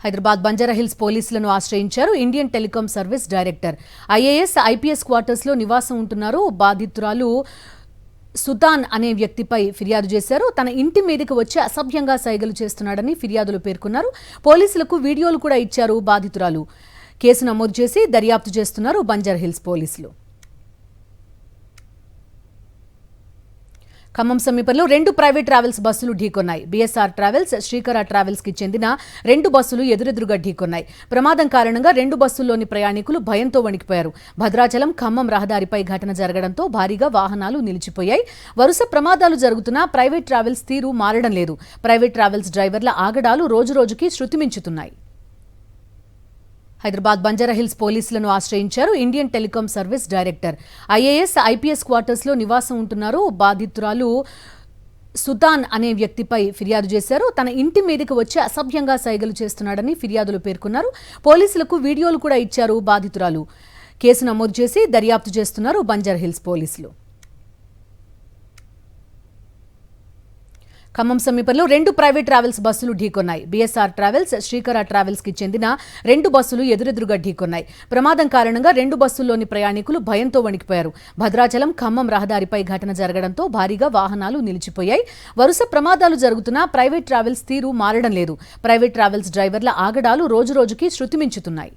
హైదరాబాద్ బంజారాహిల్స్ పోలీసులను ఆశ్రయించారు Indian telecom service director. IAS, IPS quarters లో నివాసం ఉంటున్నారు. బాధితురాలు సుతాన్ అనే వ్యక్తిపై ఫిర్యాదు చేశారు. తన ఇంటి మీదకి వచ్చి అసభ్యంగా సైగలు చేస్తున్నాడని ఫిర్యాదులు పేర్కొన్నారు. పోలీసులకు వీడియోలు కూడా ఇచ్చారు బాధితురాలు. కేసు నమోదు చేసి దర్యాప్తు చేస్తున్నారు బంజారాహిల్స్ పోలీసులు. ఖమ్మం సమీపంలో 2 ప్రైవేట్ ట్రావెల్స్ బస్సులు ఢీకొన్నాయి. బీఎస్ఆర్ ట్రావెల్స్, శ్రీకర ట్రావెల్స్ కి చెందిన 2 బస్సులు ఎదురెదురుగా ఢీకొన్నాయి. ప్రమాదం కారణంగా 2 బస్సుల్లోని ప్రయాణికులు భయంతో వణికిపోయారు. భద్రాచలం ఖమ్మం రహదారిపై ఘటన జరగడంతో భారీగా వాహనాలు నిలిచిపోయాయి. వరుస ప్రమాదాలు జరుగుతున్నా ప్రైవేట్ ట్రావెల్స్ తీరు మారడం లేదు. ప్రైవేట్ ట్రావెల్స్ డ్రైవర్ల ఆగడాలు రోజురోజుకి శృతిమించుతున్నాయి. హైదరాబాద్ బంజారాహిల్స్ పోలీసులను ఆశ్రయించారు Indian telecom service director. IAS, IPS quarters లో నివాసం ఉంటున్నారు. బాధితురాలు సుతాన్ అనే వ్యక్తిపై ఫిర్యాదు చేశారు. తన ఇంటి మీదకి వచ్చి అసభ్యంగా సైగలు చేస్తున్నాడని ఫిర్యాదులు పేర్కొన్నారు. పోలీసులకు వీడియోలు కూడా ఇచ్చారు బాధితురాలు. కేసు నమోదు చేసి దర్యాప్తు చేస్తున్నారు బంజారాహిల్స్ పోలీసులు. ఖమ్మం సమీపంలో 2 ప్రైవేట్ ట్రావెల్స్ బస్సులు ఢీకొన్నాయి. బీఎస్ఆర్ ట్రావెల్స్, శ్రీకర ట్రావెల్స్ కి చెందిన 2 బస్సులు ఎదురెదురుగా ఢీకొన్నాయి. ప్రమాదం కారణంగా 2 బస్సుల్లోని ప్రయాణికులు భయంతో వణికిపోయారు. భద్రాచలం ఖమ్మం రహదారిపై ఘటన జరగడంతో భారీగా వాహనాలు నిలిచిపోయాయి. వరుస ప్రమాదాలు జరుగుతున్నా ప్రైవేట్ ట్రావెల్స్ తీరు మారడం లేదు. ప్రైవేట్ ట్రావెల్స్ డ్రైవర్ల ఆగడాలు రోజురోజుకి శృతిమించుతున్నాయి.